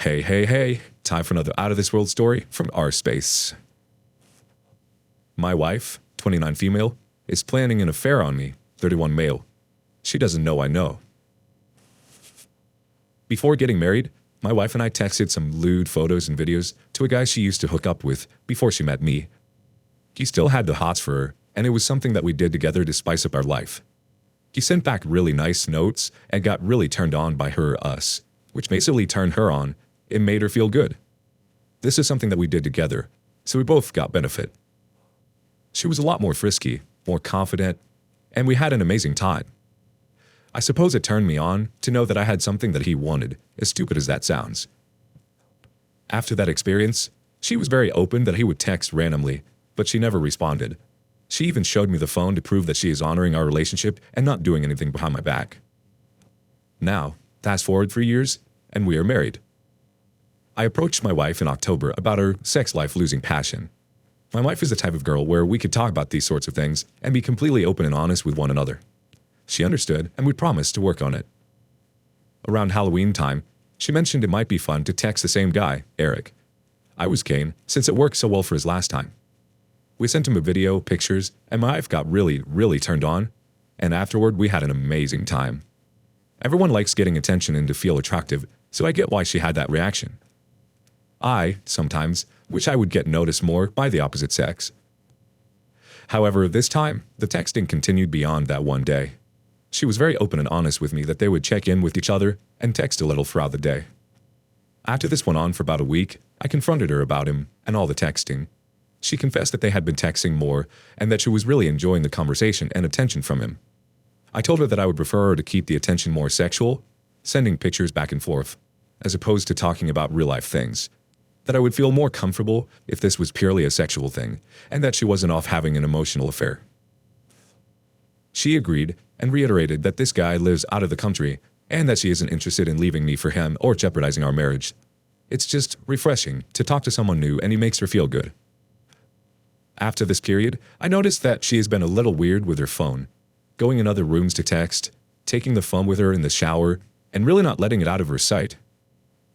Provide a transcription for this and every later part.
Hey, hey, hey, time for another out of this world story from our space. My wife, 29 female, is planning an affair on me, 31 male. She doesn't know I know. Before getting married, my wife and I texted some lewd photos and videos to a guy she used to hook up with before she met me. He still had the hots for her, and it was something that we did together to spice up our life. He sent back really nice notes and got really turned on by her or us, which basically turned her on. It made her feel good. This is something that we did together, so we both got benefit. She was a lot more frisky, more confident, and we had an amazing time. I suppose it turned me on to know that I had something that he wanted, as stupid as that sounds. After that experience, she was very open that he would text randomly, but she never responded. She even showed me the phone to prove that she is honoring our relationship and not doing anything behind my back. Now, fast forward 3 years, and we are married. I approached my wife in October about her sex life losing passion. My wife is the type of girl where we could talk about these sorts of things and be completely open and honest with one another. She understood, and we promised to work on it. Around Halloween time, she mentioned it might be fun to text the same guy, Eric. I was keen, since it worked so well for his last time. We sent him a video, pictures, and my wife got really turned on, and afterward we had an amazing time. Everyone likes getting attention and to feel attractive, so I get why she had that reaction. I, sometimes, wish I would get noticed more by the opposite sex. However, this time, the texting continued beyond that one day. She was very open and honest with me that they would check in with each other and text a little throughout the day. After this went on for about a week, I confronted her about him and all the texting. She confessed that they had been texting more and that she was really enjoying the conversation and attention from him. I told her that I would prefer her to keep the attention more sexual, sending pictures back and forth, as opposed to talking about real-life things. That I would feel more comfortable if this was purely a sexual thing, and that she wasn't off having an emotional affair. She agreed and reiterated that this guy lives out of the country and that she isn't interested in leaving me for him or jeopardizing our marriage. It's just refreshing to talk to someone new and he makes her feel good. After this period, I noticed that she has been a little weird with her phone, going in other rooms to text, taking the phone with her in the shower, and really not letting it out of her sight.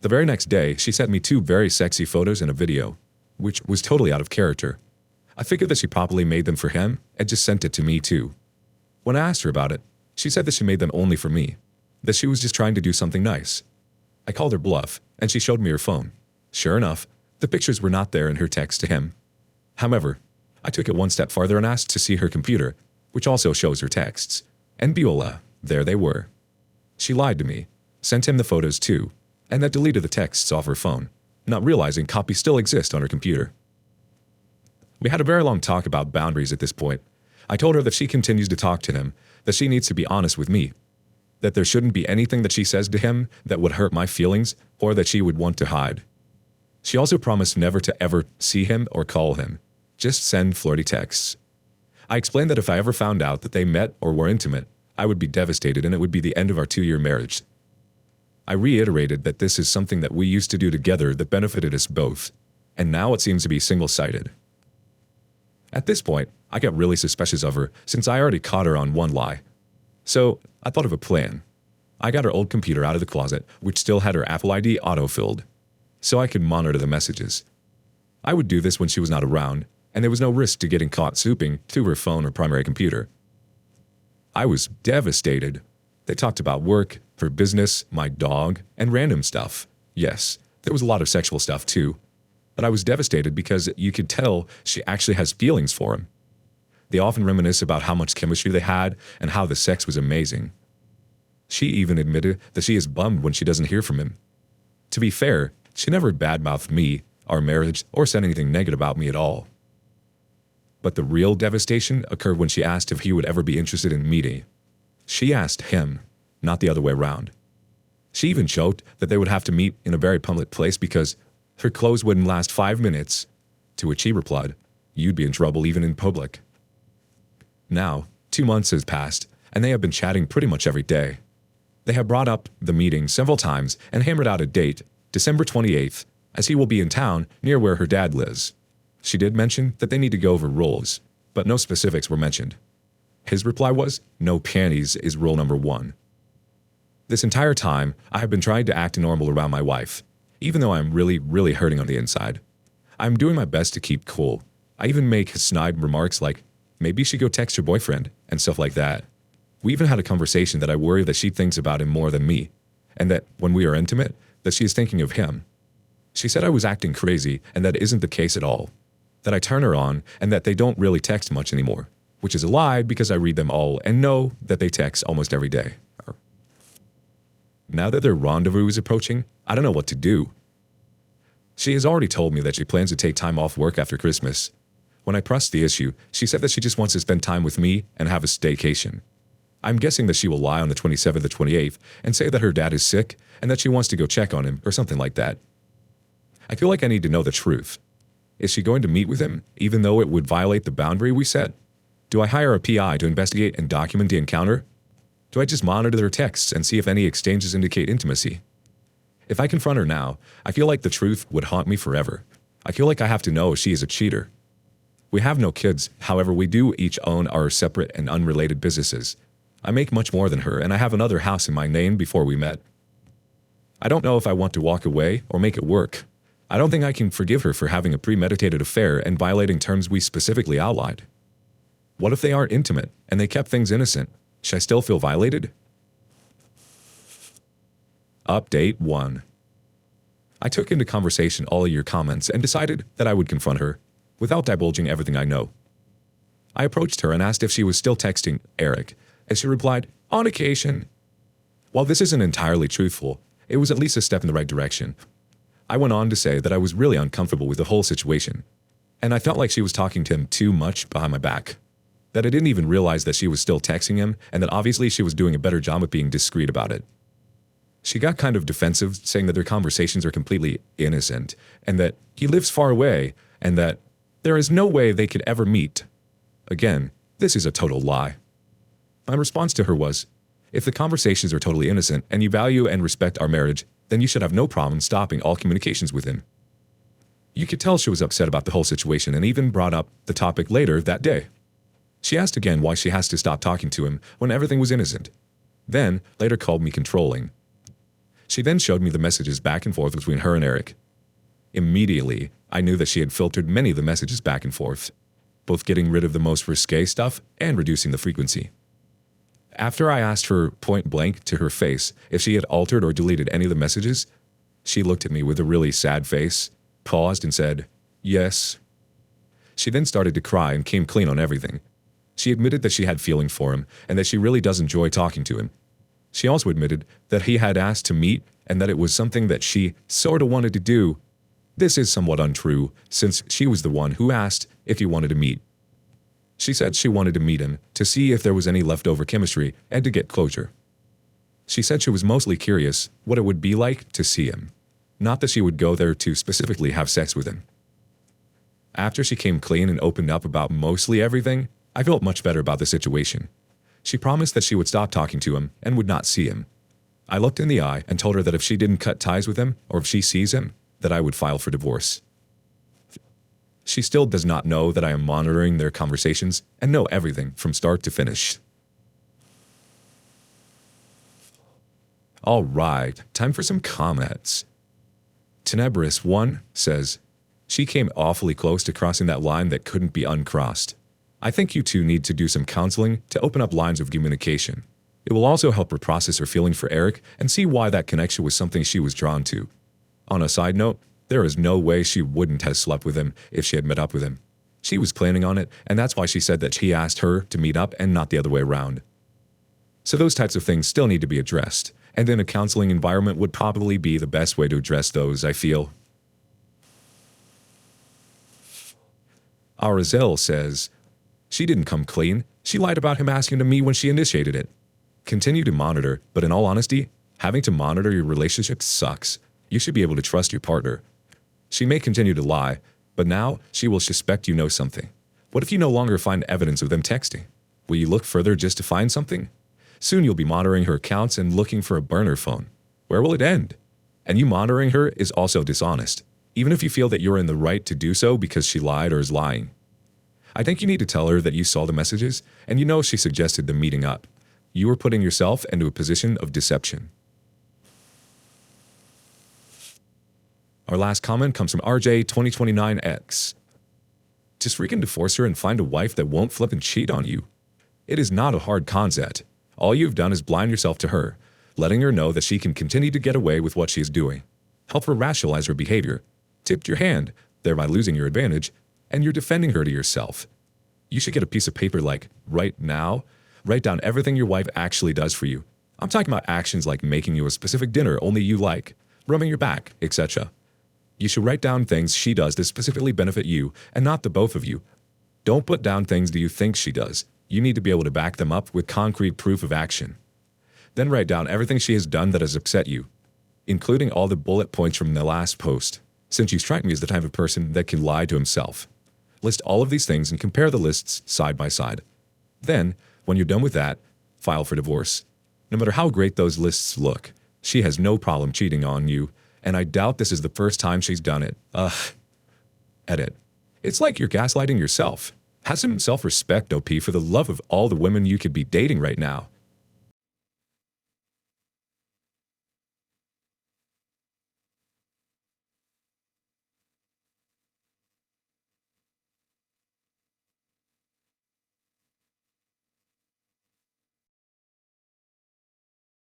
The very next day, she sent me 2 very sexy photos and a video, which was totally out of character. I figured that she probably made them for him and just sent it to me too. When I asked her about it, she said that she made them only for me, that she was just trying to do something nice. I called her bluff, and she showed me her phone. Sure enough, the pictures were not there in her text to him. However, I took it one step farther and asked to see her computer, which also shows her texts. And voila, there they were. She lied to me, sent him the photos too, and that deleted the texts off her phone, not realizing copies still exist on her computer. We had a very long talk about boundaries at this point. I told her that she continues to talk to him, that she needs to be honest with me, that there shouldn't be anything that she says to him that would hurt my feelings or that she would want to hide. She also promised never to ever see him or call him, just send flirty texts. I explained that if I ever found out that they met or were intimate, I would be devastated and it would be the end of our 2-year marriage. I reiterated that this is something that we used to do together that benefited us both, and now it seems to be single-sided. At this point, I got really suspicious of her since I already caught her on one lie. So I thought of a plan. I got her old computer out of the closet, which still had her Apple ID auto-filled, so I could monitor the messages. I would do this when she was not around, and there was no risk to getting caught snooping through her phone or primary computer. I was devastated. They talked about work, her business, my dog, and random stuff. Yes, there was a lot of sexual stuff too. But I was devastated because you could tell she actually has feelings for him. They often reminisce about how much chemistry they had and how the sex was amazing. She even admitted that she is bummed when she doesn't hear from him. To be fair, she never badmouthed me, our marriage, or said anything negative about me at all. But the real devastation occurred when she asked if he would ever be interested in meeting. She asked him, not the other way around. She even joked that they would have to meet in a very public place because her clothes wouldn't last 5 minutes, to which he replied, "You'd be in trouble even in public." Now, 2 months has passed, and they have been chatting pretty much every day. They have brought up the meeting several times and hammered out a date, December 28th, as he will be in town near where her dad lives. She did mention that they need to go over rules, but no specifics were mentioned. His reply was, "No panties is rule number 1. This entire time, I have been trying to act normal around my wife, even though I'm really, really hurting on the inside. I'm doing my best to keep cool. I even make snide remarks like, maybe you should go text your boyfriend, and stuff like that. We even had a conversation that I worry that she thinks about him more than me, and that when we are intimate, that she is thinking of him. She said I was acting crazy, and that isn't the case at all. That I turn her on, and that they don't really text much anymore, which is a lie because I read them all and know that they text almost every day. Now that their rendezvous is approaching, I don't know what to do. She has already told me that she plans to take time off work after Christmas. When I pressed the issue, she said that she just wants to spend time with me and have a staycation. I'm guessing that she will lie on the 27th or 28th and say that her dad is sick and that she wants to go check on him or something like that. I feel like I need to know the truth. Is she going to meet with him, even though it would violate the boundary we set? Do I hire a PI to investigate and document the encounter? Do I just monitor their texts and see if any exchanges indicate intimacy? If I confront her now, I feel like the truth would haunt me forever. I feel like I have to know if she is a cheater. We have no kids, however we do each own our separate and unrelated businesses. I make much more than her, and I have another house in my name before we met. I don't know if I want to walk away or make it work. I don't think I can forgive her for having a premeditated affair and violating terms we specifically outlined. What if they are intimate and they kept things innocent? Should I still feel violated? Update 1. I took into conversation all of your comments and decided that I would confront her, without divulging everything I know. I approached her and asked if she was still texting Eric, and she replied, on occasion. While this isn't entirely truthful, it was at least a step in the right direction. I went on to say that I was really uncomfortable with the whole situation, and I felt like she was talking to him too much behind my back. That I didn't even realize that she was still texting him, and that obviously she was doing a better job of being discreet about it. She got kind of defensive, saying that their conversations are completely innocent, and that he lives far away, and that there is no way they could ever meet. Again, this is a total lie. My response to her was, if the conversations are totally innocent and you value and respect our marriage, then you should have no problem stopping all communications with him. You could tell she was upset about the whole situation and even brought up the topic later that day. She asked again why she has to stop talking to him when everything was innocent. Then, later called me controlling. She then showed me the messages back and forth between her and Eric. Immediately, I knew that she had filtered many of the messages back and forth, both getting rid of the most risque stuff and reducing the frequency. After I asked her point blank to her face if she had altered or deleted any of the messages, she looked at me with a really sad face, paused and said, yes. She then started to cry and came clean on everything. She admitted that she had feelings for him and that she really does enjoy talking to him. She also admitted that he had asked to meet and that it was something that she sort of wanted to do. This is somewhat untrue, since she was the one who asked if he wanted to meet. She said she wanted to meet him to see if there was any leftover chemistry and to get closure. She said she was mostly curious what it would be like to see him, not that she would go there to specifically have sex with him. After she came clean and opened up about mostly everything, I felt much better about the situation. She promised that she would stop talking to him and would not see him. I looked in the eye and told her that if she didn't cut ties with him, or if she sees him, that I would file for divorce. She still does not know that I am monitoring their conversations and know everything from start to finish. All right, time for some comments. Tenebris1 says, she came awfully close to crossing that line that couldn't be uncrossed. I think you two need to do some counseling to open up lines of communication. It will also help her process her feeling for Eric and see why that connection was something she was drawn to. On a side note, there is no way she wouldn't have slept with him if she had met up with him. She was planning on it, and that's why she said that he asked her to meet up and not the other way around. So those types of things still need to be addressed, and in a counseling environment would probably be the best way to address those, I feel. Arazel says, she didn't come clean. She lied about him asking to meet when she initiated it. Continue to monitor, but in all honesty, having to monitor your relationship sucks. You should be able to trust your partner. She may continue to lie, but now she will suspect you know something. What if you no longer find evidence of them texting? Will you look further just to find something? Soon you'll be monitoring her accounts and looking for a burner phone. Where will it end? And you monitoring her is also dishonest, even if you feel that you're in the right to do so because she lied or is lying. I think you need to tell her that you saw the messages and you know she suggested the meeting up. You are putting yourself into a position of deception. Our last comment comes from RJ2029X. Just freaking divorce her and find a wife that won't flip and cheat on you. It is not a hard concept. All you've done is blind yourself to her, letting her know that she can continue to get away with what she is doing. Help her rationalize her behavior. Tipped your hand, thereby losing your advantage, and you're defending her to yourself. You should get a piece of paper like, right now, write down everything your wife actually does for you. I'm talking about actions like making you a specific dinner only you like, rubbing your back, etc. You should write down things she does to specifically benefit you and not the both of you. Don't put down things that you think she does. You need to be able to back them up with concrete proof of action. Then write down everything she has done that has upset you, including all the bullet points from the last post, since you strike me as the type of person that can lie to himself. List all of these things and compare the lists side by side. Then, when you're done with that, file for divorce. No matter how great those lists look, she has no problem cheating on you, and I doubt this is the first time she's done it. Edit. It's like you're gaslighting yourself. Have some self-respect, OP, for the love of all the women you could be dating right now.